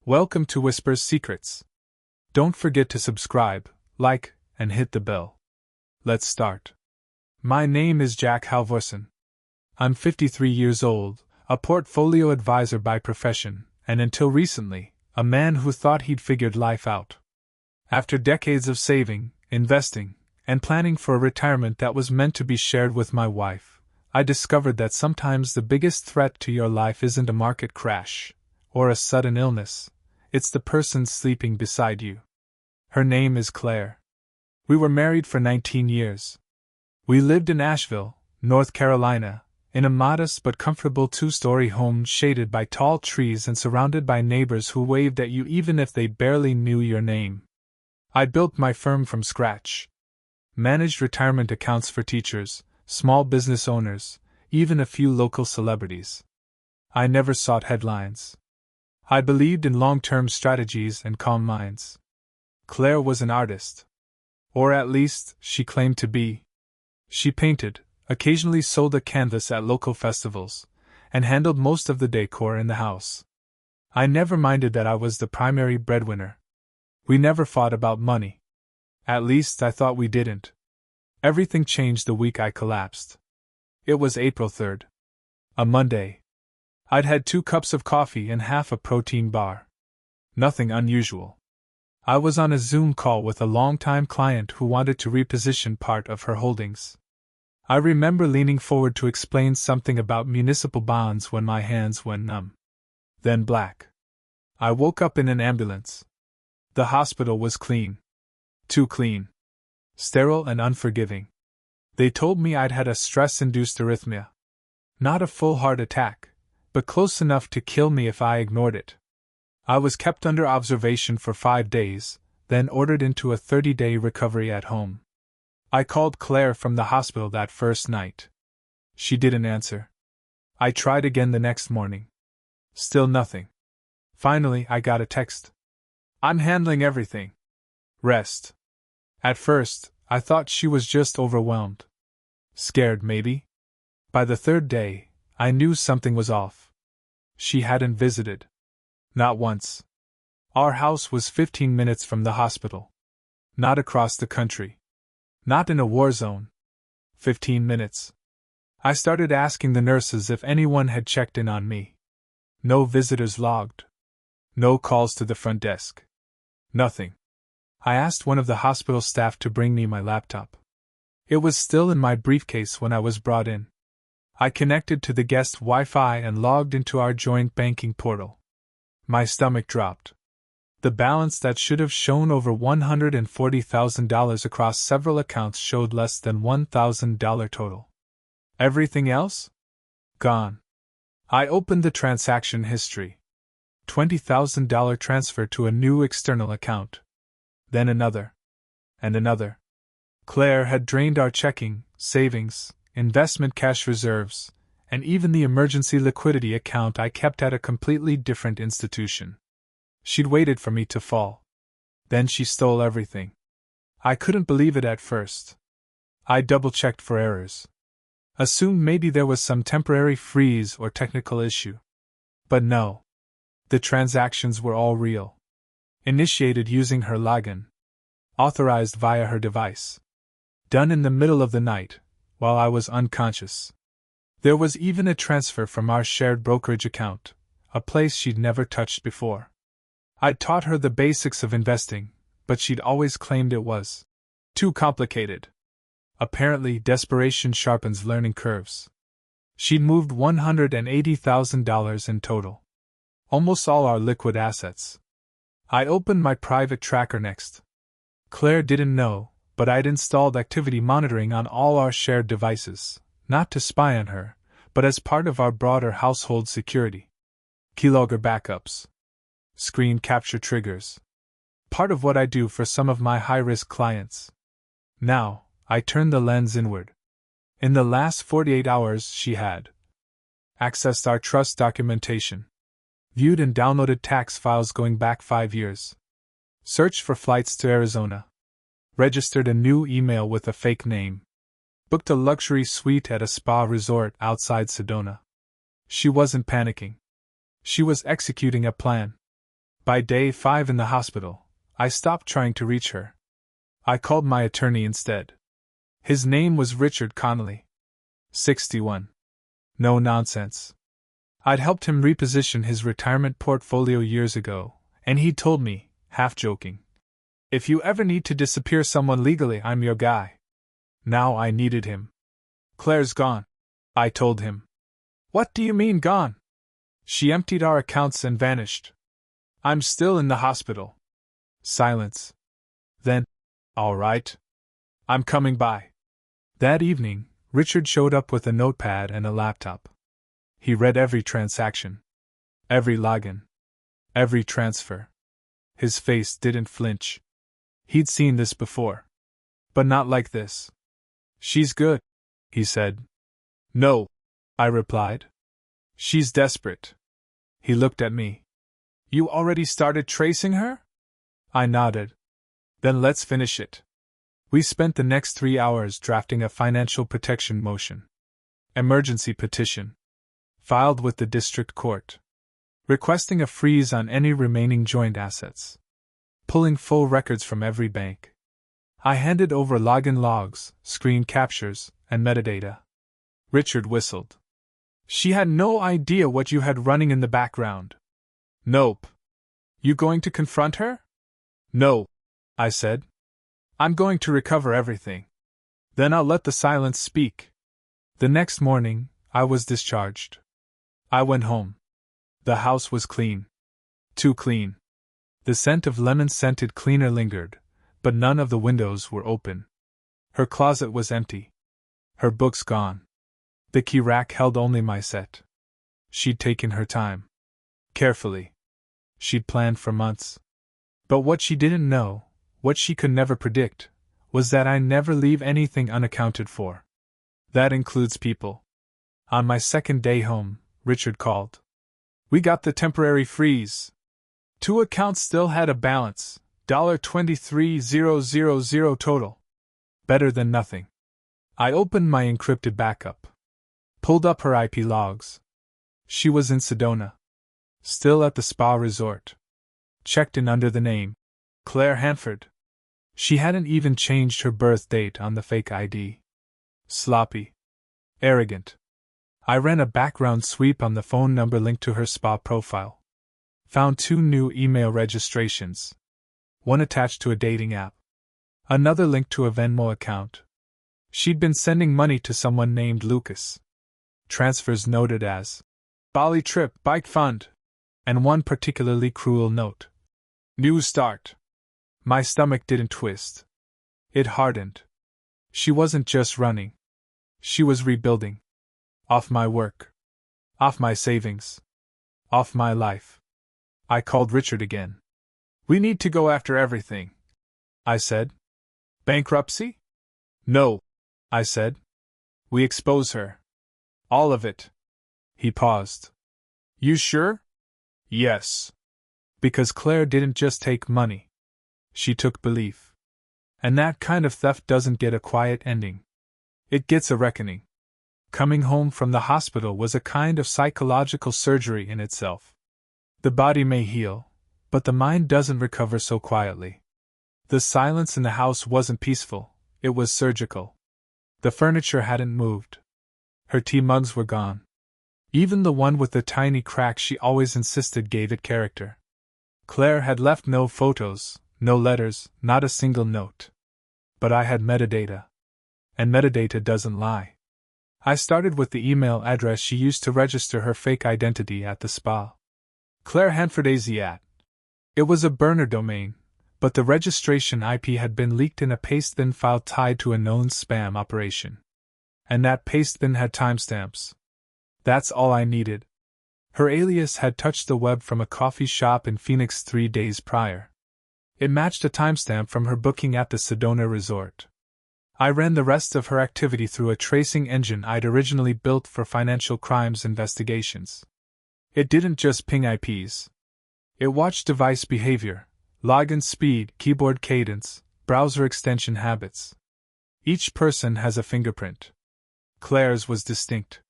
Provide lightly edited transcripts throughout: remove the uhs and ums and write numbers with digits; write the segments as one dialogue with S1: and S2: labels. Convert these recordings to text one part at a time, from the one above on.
S1: Welcome to Whisper's Secrets. Don't forget to subscribe, like, and hit the bell. Let's start. My name is Jack Halvorsen. I'm 53 years old, a portfolio advisor by profession, and until recently, a man who thought he'd figured life out. After decades of saving, investing, and planning for a retirement that was meant to be shared with my wife, I discovered that sometimes the biggest threat to your life isn't a market crash or a sudden illness. It's the person sleeping beside you. Her name is Claire. We were married for 19 years. We lived in Asheville, North Carolina, in a modest but comfortable two-story home shaded by tall trees and surrounded by neighbors who waved at you even if they barely knew your name. I built my firm from scratch. Managed retirement accounts for teachers, small business owners, even a few local celebrities. I never sought headlines. I believed in long-term strategies and calm minds. Claire was an artist. Or at least, she claimed to be. She painted, occasionally sold a canvas at local festivals, and handled most of the decor in the house. I never minded that I was the primary breadwinner. We never fought about money. At least I thought we didn't. Everything changed the week I collapsed. It was April 3rd. A Monday. I'd had 2 cups of coffee and half a protein bar. Nothing unusual. I was on a Zoom call with a longtime client who wanted to reposition part of her holdings. I remember leaning forward to explain something about municipal bonds when my hands went numb. Then black. I woke up in an ambulance. The hospital was clean. Too clean. Sterile and unforgiving. They told me I'd had a stress-induced arrhythmia. Not a full heart attack, but close enough to kill me if I ignored it. I was kept under observation for 5 days, then ordered into a 30-day recovery at home. I called Claire from the hospital that first night. She didn't answer. I tried again the next morning. Still nothing. Finally, I got a text. "I'm handling everything. Rest." At first, I thought she was just overwhelmed. Scared, maybe? By the 3rd day, I knew something was off. She hadn't visited. Not once. Our house was 15 minutes from the hospital. Not across the country. Not in a war zone. 15 minutes. I started asking the nurses if anyone had checked in on me. No visitors logged. No calls to the front desk. Nothing. I asked one of the hospital staff to bring me my laptop. It was still in my briefcase when I was brought in. I connected to the guest Wi-Fi and logged into our joint banking portal. My stomach dropped. The balance that should have shown over $140,000 across several accounts showed less than $1,000 total. Everything else? Gone. I opened the transaction history. $20,000 transfer to a new external account. Then another. And another. Claire had drained our checking, savings, investment cash reserves, and even the emergency liquidity account I kept at a completely different institution. She'd waited for me to fall. Then she stole everything. I couldn't believe it at first. I double-checked for errors. Assumed maybe there was some temporary freeze or technical issue. But no. The transactions were all real. Initiated using her login. Authorized via her device. Done in the middle of the night, while I was unconscious. There was even a transfer from our shared brokerage account, a place she'd never touched before. I'd taught her the basics of investing, but she'd always claimed it was too complicated. Apparently, desperation sharpens learning curves. She'd moved $180,000 in total. Almost all our liquid assets. I opened my private tracker next. Claire didn't know, but I'd installed activity monitoring on all our shared devices, not to spy on her, but as part of our broader household security. Keylogger backups. Screen capture triggers. Part of what I do for some of my high-risk clients. Now, I turned the lens inward. In the last 48 hours, she had accessed our trust documentation. Viewed and downloaded tax files going back 5 years. Searched for flights to Arizona. Registered a new email with a fake name. Booked a luxury suite at a spa resort outside Sedona. She wasn't panicking. She was executing a plan. By day 5 in the hospital, I stopped trying to reach her. I called my attorney instead. His name was Richard Connolly. 61. No nonsense. I'd helped him reposition his retirement portfolio years ago, and he told me, half joking, "If you ever need to disappear someone legally, I'm your guy." Now I needed him. "Claire's gone," I told him. "What do you mean gone?" "She emptied our accounts and vanished." "I'm still in the hospital." Silence. Then, "All right. I'm coming by." That evening, Richard showed up with a notepad and a laptop. He read every transaction, every login, every transfer. His face didn't flinch. He'd seen this before. But not like this. "She's good," he said. "No," I replied. "She's desperate." He looked at me. "You already started tracing her?" I nodded. "Then let's finish it." We spent the next 3 hours drafting a financial protection motion. Emergency petition. Filed with the district court. Requesting a freeze on any remaining joint assets. Pulling full records from every bank. I handed over login logs, screen captures, and metadata. Richard whistled. "She had no idea what you had running in the background." "Nope." "You going to confront her?" "No," I said. "I'm going to recover everything. Then I'll let the silence speak." The next morning, I was discharged. I went home. The house was clean. Too clean. The scent of lemon-scented cleaner lingered, but none of the windows were open. Her closet was empty. Her books gone. The key rack held only my set. She'd taken her time. Carefully. She'd planned for months. But what she didn't know, what she could never predict, was that I never leave anything unaccounted for. That includes people. On my second day home, Richard called. "We got the temporary freeze. 2 accounts still had a balance, $23,000 total. Better than nothing." I opened my encrypted backup. Pulled up her IP logs. She was in Sedona. Still at the spa resort. Checked in under the name Claire Hanford. She hadn't even changed her birth date on the fake ID. Sloppy. Arrogant. I ran a background sweep on the phone number linked to her spa profile. Found 2 new email registrations. One attached to a dating app. Another linked to a Venmo account. She'd been sending money to someone named Lucas. Transfers noted as Bali Trip Bike Fund. And one particularly cruel note. New start. My stomach didn't twist. It hardened. She wasn't just running. She was rebuilding. Off my work. Off my savings. Off my life. I called Richard again. "We need to go after everything," I said. "Bankruptcy?" "No," I said. "We expose her. All of it." He paused. "You sure?" "Yes." Because Claire didn't just take money. She took belief. And that kind of theft doesn't get a quiet ending. It gets a reckoning. Coming home from the hospital was a kind of psychological surgery in itself. The body may heal, but the mind doesn't recover so quietly. The silence in the house wasn't peaceful, it was surgical. The furniture hadn't moved. Her tea mugs were gone. Even the one with the tiny crack she always insisted gave it character. Claire had left no photos, no letters, not a single note. But I had metadata. And metadata doesn't lie. I started with the email address she used to register her fake identity at the spa. Claire Hanford AZ at. It was a burner domain, but the registration IP had been leaked in a pastebin file tied to a known spam operation. And that pastebin had timestamps. That's all I needed. Her alias had touched the web from a coffee shop in Phoenix 3 days prior. It matched a timestamp from her booking at the Sedona resort. I ran the rest of her activity through a tracing engine I'd originally built for financial crimes investigations. It didn't just ping IPs. It watched device behavior, login speed, keyboard cadence, browser extension habits. Each person has a fingerprint. Claire's was distinct.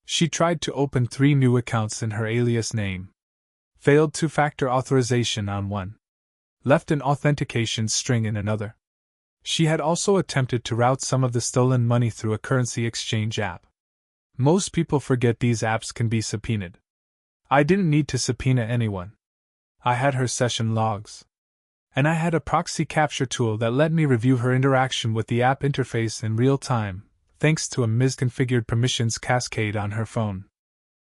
S1: She tried to open 3 new accounts in her alias name. Failed two-factor authorization on one. Left an authentication string in another. She had also attempted to route some of the stolen money through a currency exchange app. Most people forget these apps can be subpoenaed. I didn't need to subpoena anyone. I had her session logs. And I had a proxy capture tool that let me review her interaction with the app interface in real time, thanks to a misconfigured permissions cascade on her phone.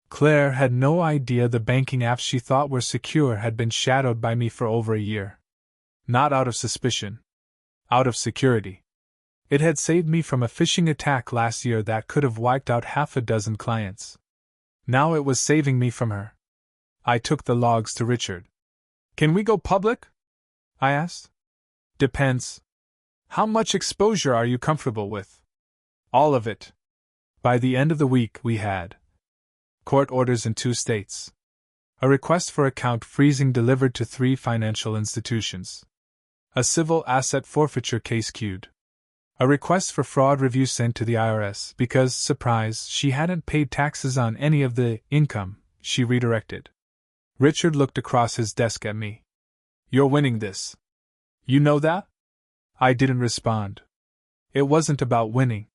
S1: Claire had no idea the banking apps she thought were secure had been shadowed by me for over a year. Not out of suspicion. Out of security. It had saved me from a phishing attack last year that could have wiped out half a dozen clients. Now it was saving me from her. I took the logs to Richard. Can we go public? I asked. Depends. How much exposure are you comfortable with? All of it. By the end of the week, we had court orders in 2 states. A request for account freezing delivered to 3 financial institutions. A civil asset forfeiture case queued. A request for fraud review sent to the IRS because, surprise, she hadn't paid taxes on any of the income she redirected. Richard looked across his desk at me. You're winning this. You know that? I didn't respond. It wasn't about winning.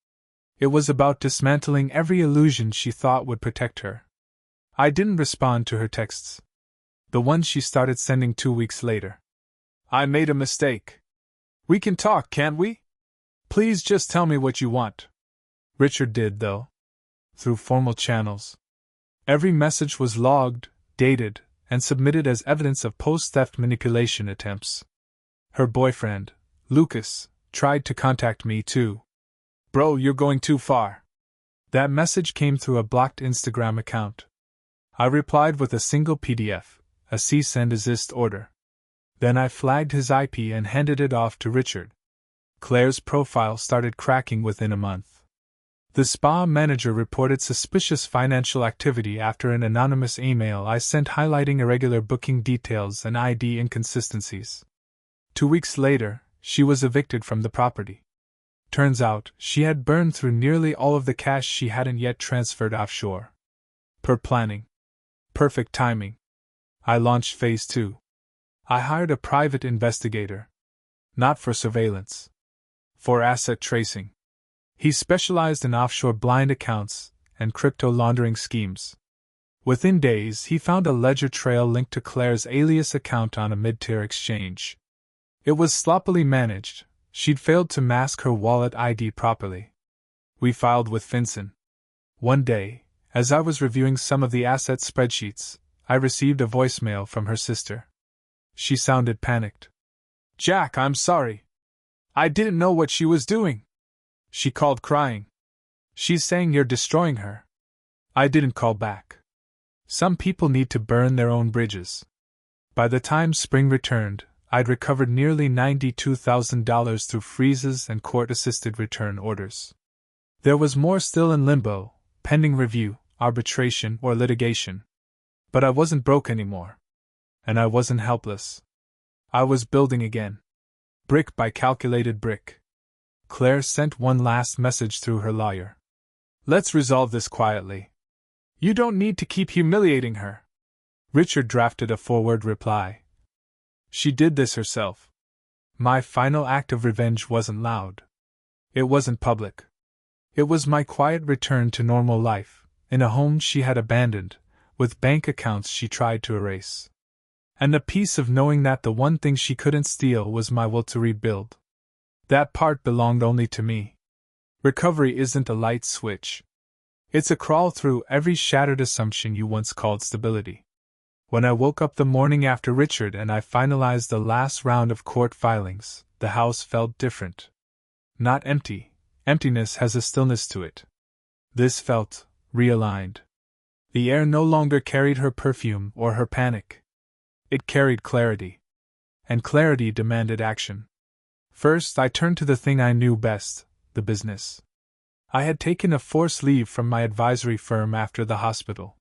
S1: It was about dismantling every illusion she thought would protect her. I didn't respond to her texts. The ones she started sending 2 weeks later. I made a mistake. We can talk, can't we? Please just tell me what you want. Richard did, though. Through formal channels. Every message was logged, dated, and submitted as evidence of post-theft manipulation attempts. Her boyfriend, Lucas, tried to contact me too. Bro, you're going too far. That message came through a blocked Instagram account. I replied with a single PDF, a cease and desist order. Then I flagged his IP and handed it off to Richard. Claire's profile started cracking within a month. The spa manager reported suspicious financial activity after an anonymous email I sent highlighting irregular booking details and ID inconsistencies. 2 weeks later, she was evicted from the property. Turns out, she had burned through nearly all of the cash she hadn't yet transferred offshore. Per planning. Perfect timing. I launched Phase 2. I hired a private investigator. Not for surveillance. For asset tracing. He specialized in offshore blind accounts and crypto laundering schemes. Within days, he found a ledger trail linked to Claire's alias account on a mid-tier exchange. It was sloppily managed. She'd failed to mask her wallet ID properly. We filed with FinCEN. One day, as I was reviewing some of the asset spreadsheets, I received a voicemail from her sister. She sounded panicked. Jack, I'm sorry. I didn't know what she was doing. She called crying. She's saying you're destroying her. I didn't call back. Some people need to burn their own bridges. By the time spring returned, I'd recovered nearly $92,000 through freezes and court-assisted return orders. There was more still in limbo, pending review, arbitration, or litigation. But I wasn't broke anymore. And I wasn't helpless. I was building again. Brick by calculated brick. Claire sent one last message through her lawyer. Let's resolve this quietly. You don't need to keep humiliating her. Richard drafted a forward reply. She did this herself. My final act of revenge wasn't loud. It wasn't public. It was my quiet return to normal life, in a home she had abandoned, with bank accounts she tried to erase. And the peace of knowing that the one thing she couldn't steal was my will to rebuild. That part belonged only to me. Recovery isn't a light switch. It's a crawl through every shattered assumption you once called stability. When I woke up the morning after Richard and I finalized the last round of court filings, the house felt different. Not empty. Emptiness has a stillness to it. This felt realigned. The air no longer carried her perfume or her panic. It carried clarity. And clarity demanded action. First, I turned to the thing I knew best, the business. I had taken a forced leave from my advisory firm after the hospital.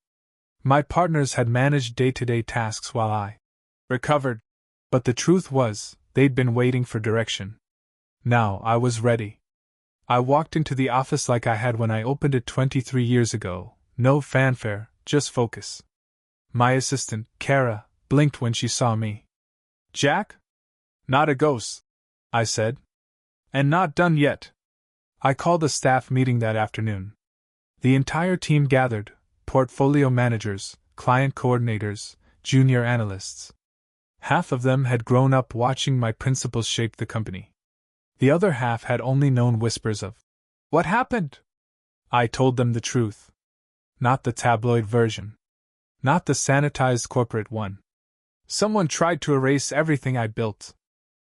S1: My partners had managed day-to-day tasks while I recovered, but the truth was, they'd been waiting for direction. Now I was ready. I walked into the office like I had when I opened it 23 years ago, no fanfare, just focus. My assistant, Kara, blinked when she saw me. Jack? Not a ghost, I said. And not done yet. I called a staff meeting that afternoon. The entire team gathered: portfolio managers, client coordinators, junior analysts. Half of them had grown up watching my principles shape the company. The other half had only known whispers of, "What happened?" I told them the truth. Not the tabloid version. Not the sanitized corporate one. Someone tried to erase everything I built.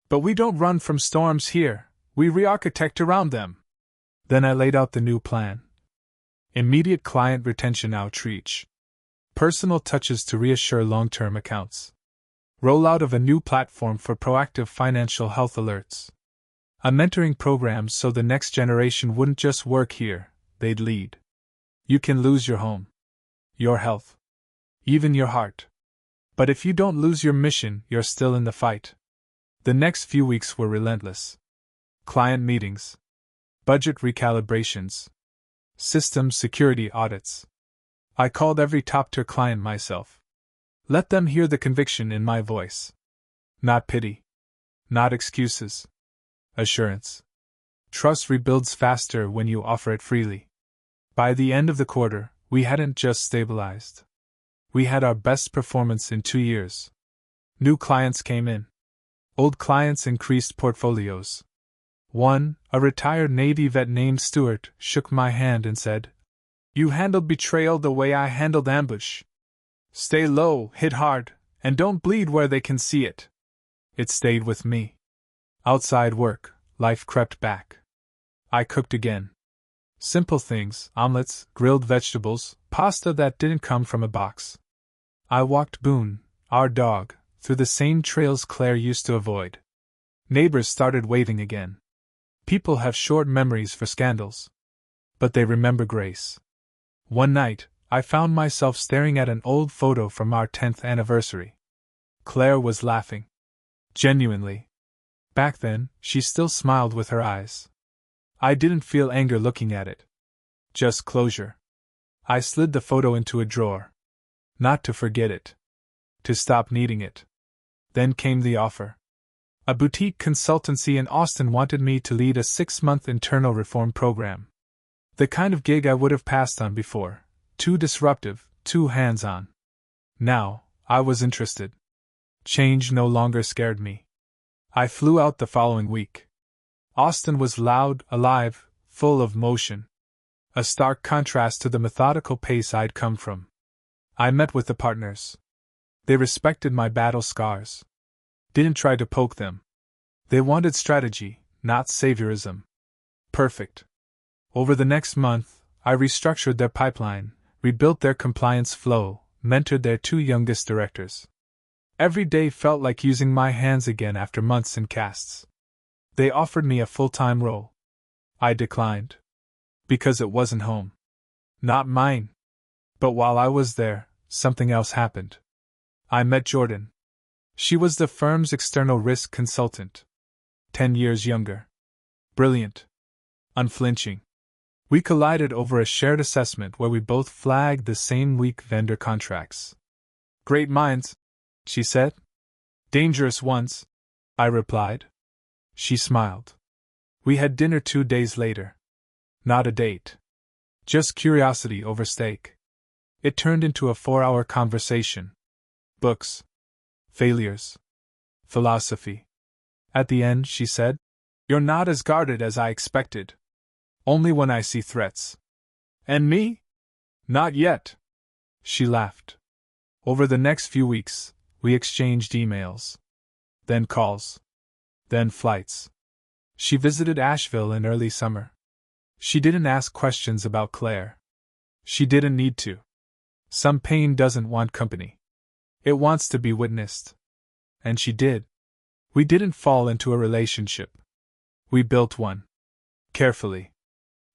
S1: But we don't run from storms here, we re-architect around them. Then I laid out the new plan. Immediate client retention outreach. Personal touches to reassure long-term accounts. Rollout of a new platform for proactive financial health alerts. A mentoring program so the next generation wouldn't just work here, they'd lead. You can lose your home, your health, even your heart. But if you don't lose your mission, you're still in the fight. The next few weeks were relentless. Client meetings, budget recalibrations, system security audits. I called every top-tier client myself. Let them hear the conviction in my voice. Not pity. Not excuses. Assurance. Trust rebuilds faster when you offer it freely. By the end of the quarter, we hadn't just stabilized. We had our best performance in 2 years. New clients came in. Old clients increased portfolios. One, a retired Navy vet named Stuart, shook my hand and said, "You handled betrayal the way I handled ambush. Stay low, hit hard, and don't bleed where they can see it." It stayed with me. Outside work, life crept back. I cooked again. Simple things: omelets, grilled vegetables, pasta that didn't come from a box. I walked Boone, our dog, through the same trails Claire used to avoid. Neighbors started waving again. People have short memories for scandals, but they remember grace. One night, I found myself staring at an old photo from our 10th anniversary. Claire was laughing. Genuinely. Back then, she still smiled with her eyes. I didn't feel anger looking at it. Just closure. I slid the photo into a drawer. Not to forget it. To stop needing it. Then came the offer. A boutique consultancy in Austin wanted me to lead a 6-month internal reform program. The kind of gig I would have passed on before. Too disruptive, too hands-on. Now, I was interested. Change no longer scared me. I flew out the following week. Austin was loud, alive, full of motion. A stark contrast to the methodical pace I'd come from. I met with the partners. They respected my battle scars. Didn't try to poke them. They wanted strategy, not saviorism. Perfect. Over the next month, I restructured their pipeline, rebuilt their compliance flow, mentored their 2 youngest directors. Every day felt like using my hands again after months in casts. They offered me a full-time role. I declined. Because it wasn't home. Not mine. But while I was there, something else happened. I met Jordan. She was the firm's external risk consultant. 10 years younger. Brilliant. Unflinching. We collided over a shared assessment where we both flagged the same weak vendor contracts. "Great minds," she said. "Dangerous ones," I replied. She smiled. We had dinner 2 days later. Not a date. Just curiosity over steak. It turned into a 4-hour conversation. Books. Failures. Philosophy. At the end, she said, "You're not as guarded as I expected. Only when I see threats." "And me? Not yet." She laughed. Over the next few weeks, we exchanged emails. Then calls. Then flights. She visited Asheville in early summer. She didn't ask questions about Claire. She didn't need to. Some pain doesn't want company. It wants to be witnessed. And she did. We didn't fall into a relationship. We built one. Carefully.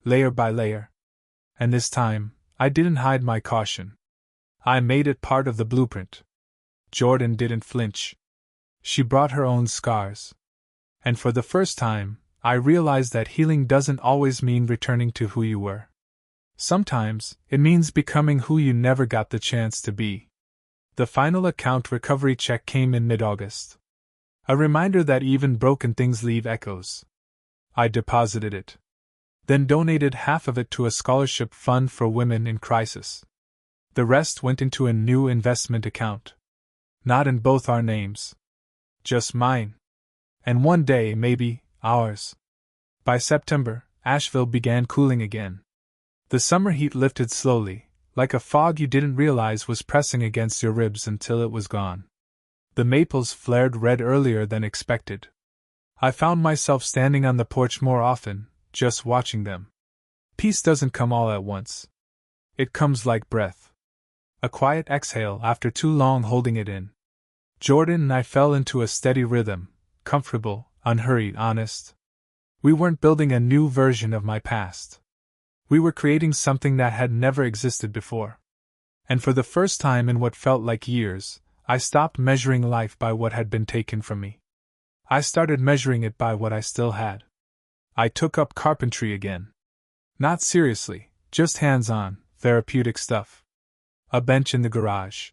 S1: Layer by layer. And this time, I didn't hide my caution. I made it part of the blueprint. Jordan didn't flinch. She brought her own scars. And for the first time, I realized that healing doesn't always mean returning to who you were. Sometimes, it means becoming who you never got the chance to be. The final account recovery check came in mid-August. A reminder that even broken things leave echoes. I deposited it. Then donated half of it to a scholarship fund for women in crisis. The rest went into a new investment account. Not in both our names. Just mine. And one day, maybe, ours. By September, Asheville began cooling again. The summer heat lifted slowly, like a fog you didn't realize was pressing against your ribs until it was gone. The maples flared red earlier than expected. I found myself standing on the porch more often, just watching them. Peace doesn't come all at once. It comes like breath. A quiet exhale after too long holding it in. Jordan and I fell into a steady rhythm, comfortable, unhurried, honest. We weren't building a new version of my past. We were creating something that had never existed before. And for the first time in what felt like years, I stopped measuring life by what had been taken from me. I started measuring it by what I still had. I took up carpentry again. Not seriously, just hands-on, therapeutic stuff. A bench in the garage.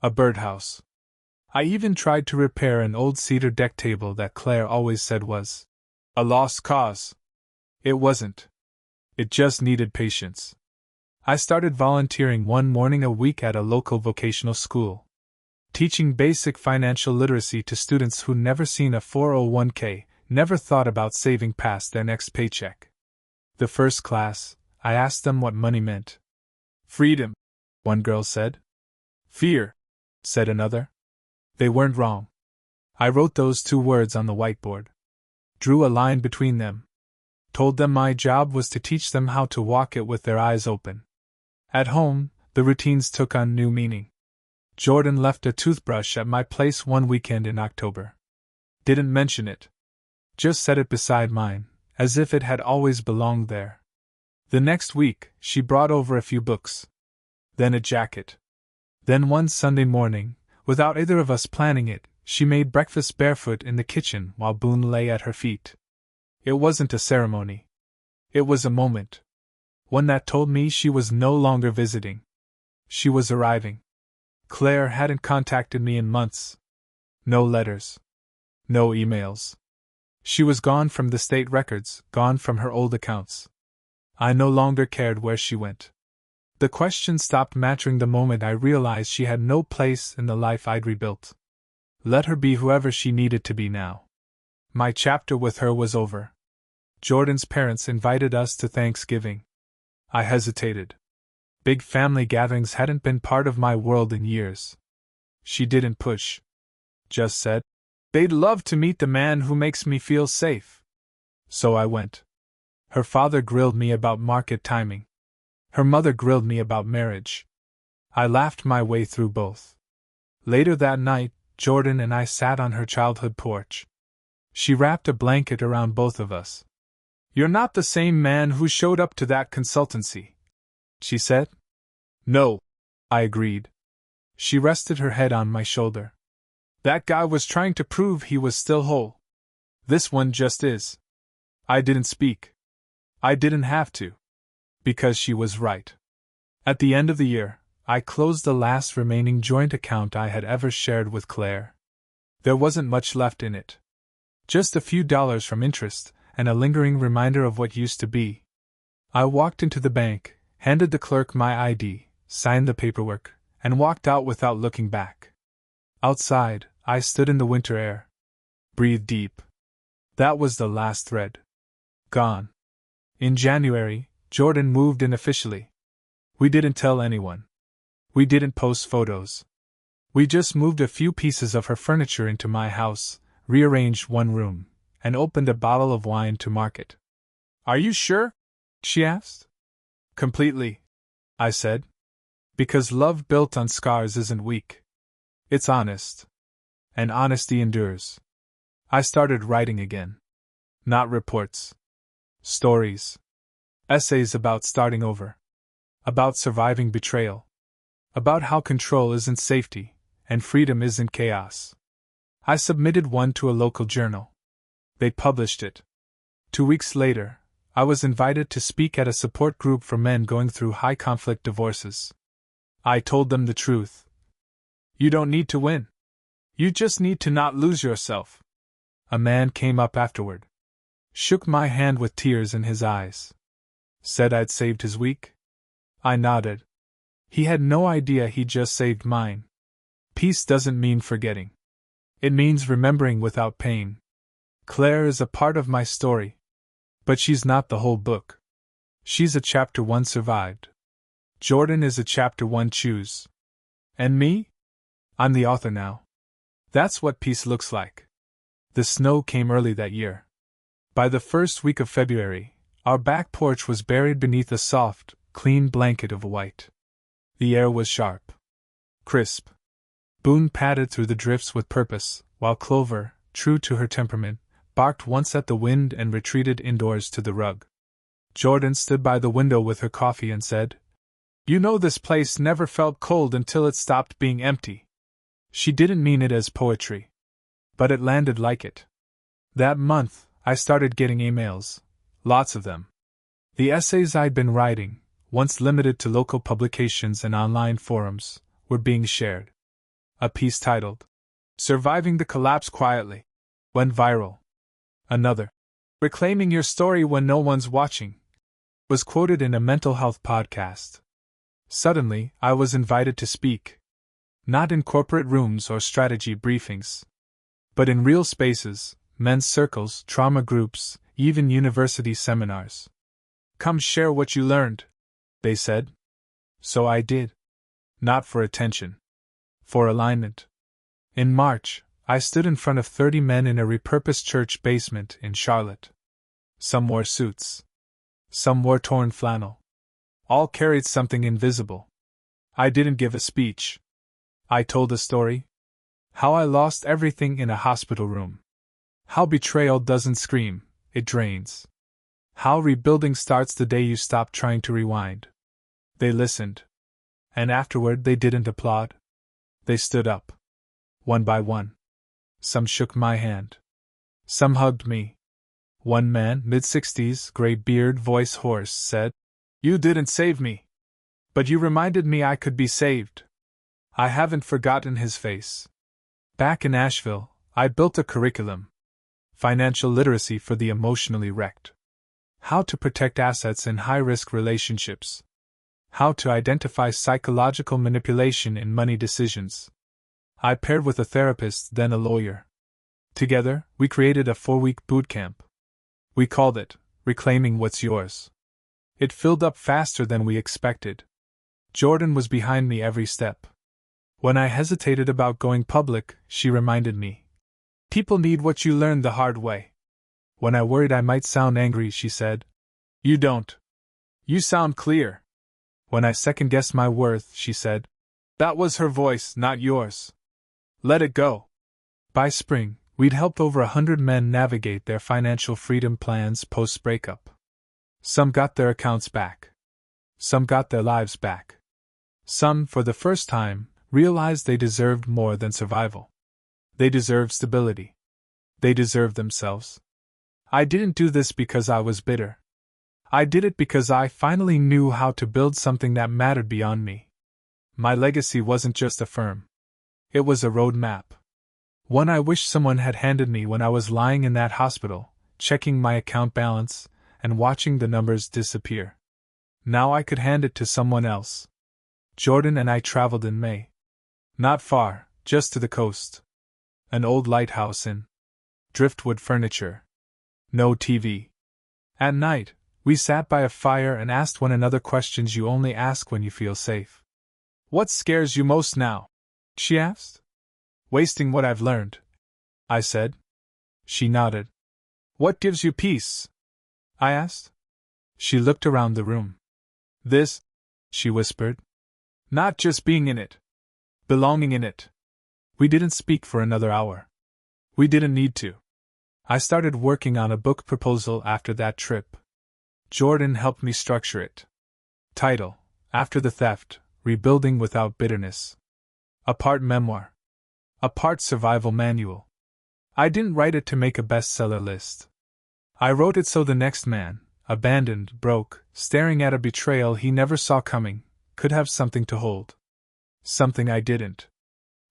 S1: A birdhouse. I even tried to repair an old cedar deck table that Claire always said was a lost cause. It wasn't. It just needed patience. I started volunteering one morning a week at a local vocational school, teaching basic financial literacy to students who never seen a 401k, never thought about saving past their next paycheck. The first class, I asked them what money meant. Freedom, one girl said. Fear, said another. They weren't wrong. I wrote those two words on the whiteboard, drew a line between them, told them my job was to teach them how to walk it with their eyes open. At home, the routines took on new meaning. Jordan left a toothbrush at my place one weekend in October. Didn't mention it. Just set it beside mine, as if it had always belonged there. The next week, she brought over a few books. Then a jacket. Then one Sunday morning, without either of us planning it, she made breakfast barefoot in the kitchen while Boone lay at her feet. It wasn't a ceremony. It was a moment. One that told me she was no longer visiting. She was arriving. Claire hadn't contacted me in months. No letters. No emails. She was gone from the state records, gone from her old accounts. I no longer cared where she went. The question stopped mattering the moment I realized she had no place in the life I'd rebuilt. Let her be whoever she needed to be now. My chapter with her was over. Jordan's parents invited us to Thanksgiving. I hesitated. Big family gatherings hadn't been part of my world in years. She didn't push. Just said, "They'd love to meet the man who makes me feel safe." So I went. Her father grilled me about market timing. Her mother grilled me about marriage. I laughed my way through both. Later that night, Jordan and I sat on her childhood porch. She wrapped a blanket around both of us. "You're not the same man who showed up to that consultancy," she said. "No," I agreed. She rested her head on my shoulder. "That guy was trying to prove he was still whole. This one just is." I didn't speak. I didn't have to. Because she was right. At the end of the year, I closed the last remaining joint account I had ever shared with Claire. There wasn't much left in it. Just a few dollars from interest, and a lingering reminder of what used to be. I walked into the bank, handed the clerk my ID, signed the paperwork, and walked out without looking back. Outside, I stood in the winter air. Breathed deep. That was the last thread. Gone. In January, Jordan moved in officially. We didn't tell anyone. We didn't post photos. We just moved a few pieces of her furniture into my house, rearranged one room, and opened a bottle of wine to market. "Are you sure?" she asked. "Completely," I said. Because love built on scars isn't weak. It's honest. And honesty endures. I started writing again. Not reports. Stories. Essays about starting over. About surviving betrayal. About how control isn't safety, and freedom isn't chaos. I submitted one to a local journal. They published it. 2 weeks later, I was invited to speak at a support group for men going through high-conflict divorces. I told them the truth. You don't need to win. You just need to not lose yourself. A man came up afterward. Shook my hand with tears in his eyes. Said I'd saved his week? I nodded. He had no idea he'd just saved mine. Peace doesn't mean forgetting. It means remembering without pain. Claire is a part of my story. But she's not the whole book. She's a chapter 1 survived. Jordan is a chapter 1 choose. And me? I'm the author now. That's what peace looks like. The snow came early that year. By the first week of February, our back porch was buried beneath a soft, clean blanket of white. The air was sharp. Crisp. Boone padded through the drifts with purpose, while Clover, true to her temperament, barked once at the wind and retreated indoors to the rug. Jordan stood by the window with her coffee and said, "You know this place never felt cold until it stopped being empty." She didn't mean it as poetry. But it landed like it. That month, I started getting emails. Lots of them. The essays I'd been writing, once limited to local publications and online forums, were being shared. A piece titled, "Surviving the Collapse Quietly," went viral. Another, "Reclaiming Your Story When No One's Watching," was quoted in a mental health podcast. Suddenly, I was invited to speak. Not in corporate rooms or strategy briefings, but in real spaces, men's circles, trauma groups, even university seminars. "Come share what you learned," they said. So I did. Not for attention. For alignment. In March, I stood in front of 30 men in a repurposed church basement in Charlotte. Some wore suits. Some wore torn flannel. All carried something invisible. I didn't give a speech. I told a story. How I lost everything in a hospital room. How betrayal doesn't scream, it drains. How rebuilding starts the day you stop trying to rewind. They listened. And afterward they didn't applaud. They stood up. One by one. Some shook my hand. Some hugged me. One man, mid-60s, gray beard, voice hoarse, said, "You didn't save me. But you reminded me I could be saved." I haven't forgotten his face. Back in Asheville, I built a curriculum. Financial literacy for the emotionally wrecked. How to protect assets in high-risk relationships. How to identify psychological manipulation in money decisions. I paired with a therapist, then a lawyer. Together, we created a 4-week boot camp. We called it, Reclaiming What's Yours. It filled up faster than we expected. Jordan was behind me every step. When I hesitated about going public, she reminded me. "People need what you learned the hard way." When I worried I might sound angry, she said, "You don't. You sound clear." When I second-guessed my worth, she said, "That was her voice, not yours. Let it go." By spring, we'd helped over 100 men navigate their financial freedom plans post-breakup. Some got their accounts back. Some got their lives back. Some, for the first time, realized they deserved more than survival. They deserved stability. They deserved themselves. I didn't do this because I was bitter. I did it because I finally knew how to build something that mattered beyond me. My legacy wasn't just a firm. It was a road map. One I wish someone had handed me when I was lying in that hospital, checking my account balance, and watching the numbers disappear. Now I could hand it to someone else. Jordan and I traveled in May. Not far, just to the coast. An old lighthouse in driftwood furniture. No TV. At night, we sat by a fire and asked one another questions you only ask when you feel safe. "What scares you most now?" she asked. "Wasting what I've learned," I said. She nodded. "What gives you peace?" I asked. She looked around the room. "This," she whispered. "Not just being in it. Belonging in it." We didn't speak for another hour. We didn't need to. I started working on a book proposal after that trip. Jordan helped me structure it. Title: After the Theft, Rebuilding Without Bitterness. A part memoir. A part survival manual. I didn't write it to make a bestseller list. I wrote it so the next man, abandoned, broke, staring at a betrayal he never saw coming, could have something to hold. Something I didn't.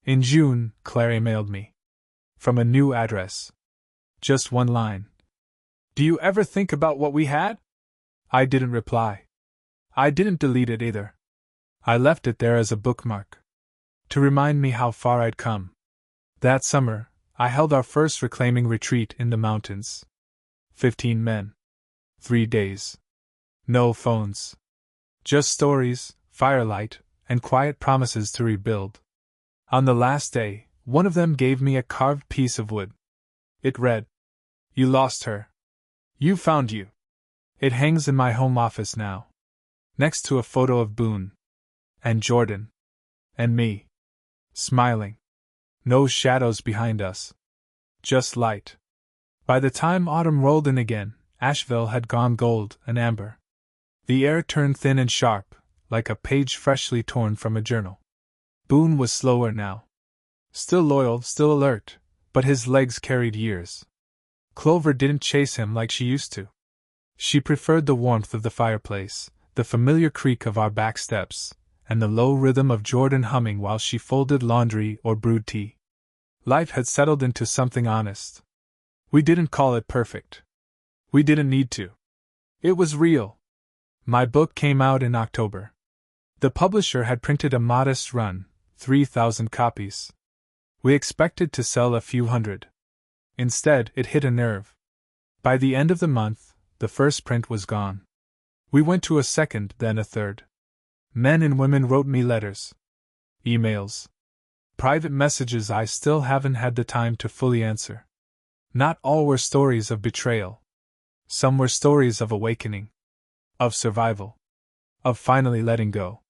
S1: In June, Claire emailed me. From a new address. Just one line. Do you ever think about what we had? I didn't reply. I didn't delete it either. I left it there as a bookmark. To remind me how far I'd come. That summer, I held our first reclaiming retreat in the mountains. 15 men. 3 days. No phones. Just stories, firelight, and quiet promises to rebuild. On the last day, one of them gave me a carved piece of wood. It read, "You lost her. You found you." It hangs in my home office now. Next to a photo of Boone. And Jordan. And me. Smiling. No shadows behind us. Just light. By the time autumn rolled in again, Asheville had gone gold and amber. The air turned thin and sharp, like a page freshly torn from a journal. Boone was slower now. Still loyal, still alert, but his legs carried years. Clover didn't chase him like she used to. She preferred the warmth of the fireplace, the familiar creak of our back steps, and the low rhythm of Jordan humming while she folded laundry or brewed tea. Life had settled into something honest. We didn't call it perfect. We didn't need to. It was real. My book came out in October. The publisher had printed a modest run, 3,000 copies. We expected to sell a few hundred. Instead, it hit a nerve. By the end of the month, the first print was gone. We went to a second, then a third. Men and women wrote me letters. Emails. Private messages I still haven't had the time to fully answer. Not all were stories of betrayal. Some were stories of awakening. Of survival. Of finally letting go.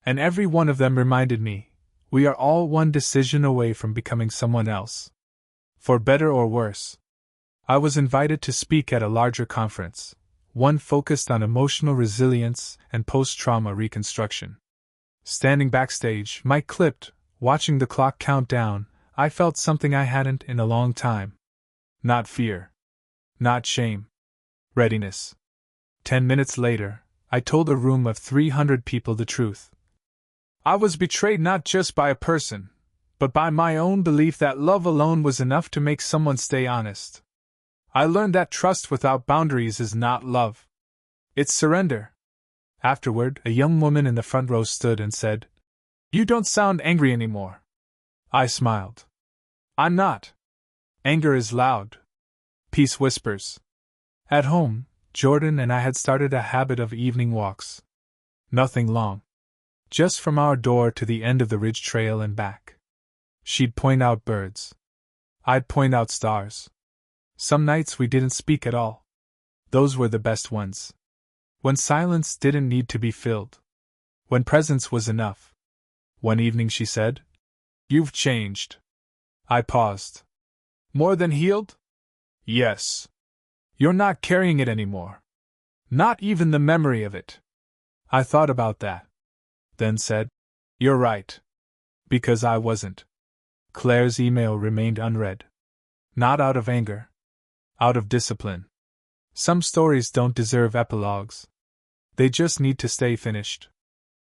S1: And every one of them reminded me, we are all one decision away from becoming someone else. For better or worse. I was invited to speak at a larger conference, one focused on emotional resilience and post-trauma reconstruction. Standing backstage, mic clipped, watching the clock count down, I felt something I hadn't in a long time. Not fear. Not shame. Readiness. 10 minutes later, I told a room of 300 people the truth. I was betrayed not just by a person, but by my own belief that love alone was enough to make someone stay honest. I learned that trust without boundaries is not love. It's surrender. Afterward, a young woman in the front row stood and said, "You don't sound angry anymore." I smiled. I'm not. Anger is loud. Peace whispers. At home, Jordan and I had started a habit of evening walks. Nothing long. Just from our door to the end of the ridge trail and back. She'd point out birds. I'd point out stars. Some nights we didn't speak at all. Those were the best ones. When silence didn't need to be filled. When presence was enough. One evening she said, "You've changed." I paused. More than healed? Yes. You're not carrying it anymore. Not even the memory of it. I thought about that. Then said, "You're right." Because I wasn't. Claire's email remained unread. Not out of anger. Out of discipline. Some stories don't deserve epilogues. They just need to stay finished.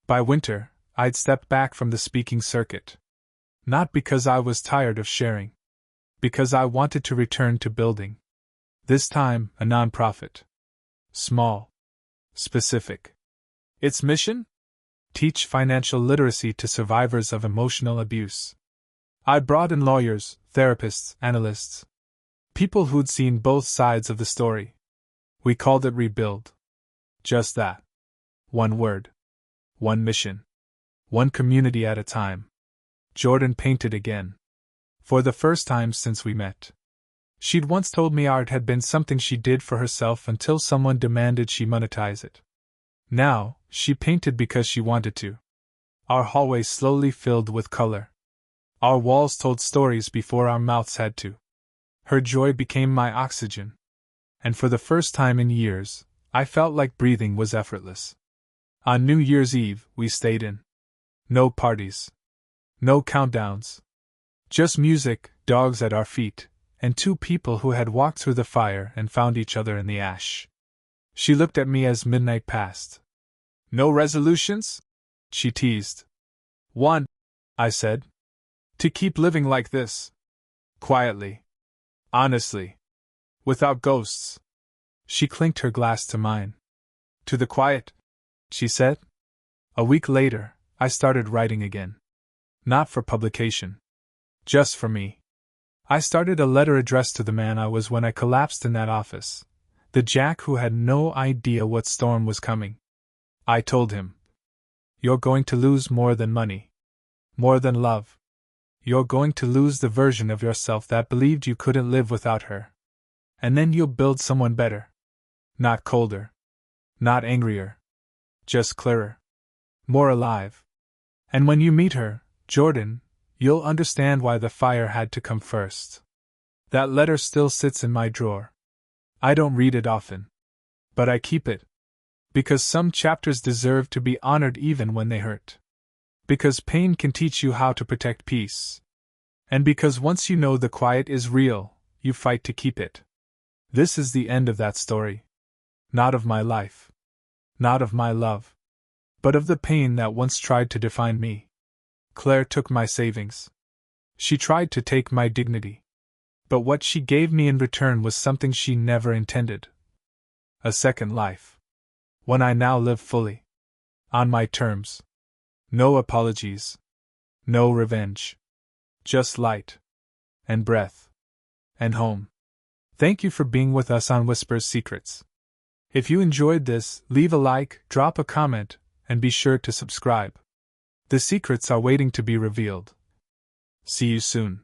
S1: By winter, I'd stepped back from the speaking circuit. Not because I was tired of sharing. Because I wanted to return to building. This time, a nonprofit. Small. Specific. Its mission? Teach financial literacy to survivors of emotional abuse. I brought in lawyers, therapists, analysts. People who'd seen both sides of the story. We called it Rebuild. Just that. One word. One mission. One community at a time. Jordan painted again. For the first time since we met. She'd once told me art had been something she did for herself until someone demanded she monetize it. Now, she painted because she wanted to. Our hallways slowly filled with color. Our walls told stories before our mouths had to. Her joy became my oxygen. And for the first time in years, I felt like breathing was effortless. On New Year's Eve, we stayed in. No parties. No countdowns. Just music, dogs at our feet, and two people who had walked through the fire and found each other in the ash. She looked at me as midnight passed. "No resolutions?" she teased. "One," I said. To keep living like this. Quietly. Honestly. Without ghosts. She clinked her glass to mine. To the quiet, she said. A week later, I started writing again. Not for publication. Just for me. I started a letter addressed to the man I was when I collapsed in that office. The Jack who had no idea what storm was coming. I told him. You're going to lose more than money. More than love. You're going to lose the version of yourself that believed you couldn't live without her. And then you'll build someone better. Not colder. Not angrier. Just clearer. More alive. And when you meet her, Jordan, you'll understand why the fire had to come first. That letter still sits in my drawer. I don't read it often. But I keep it. Because some chapters deserve to be honored even when they hurt. Because pain can teach you how to protect peace. And because once you know the quiet is real, you fight to keep it. This is the end of that story. Not of my life. Not of my love. But of the pain that once tried to define me. Claire took my savings. She tried to take my dignity. But what she gave me in return was something she never intended. A second life. One I now live fully. On my terms. No apologies. No revenge. Just light. And breath. And home. Thank you for being with us on Whispers Secrets. If you enjoyed this, leave a like, drop a comment, and be sure to subscribe. The secrets are waiting to be revealed. See you soon.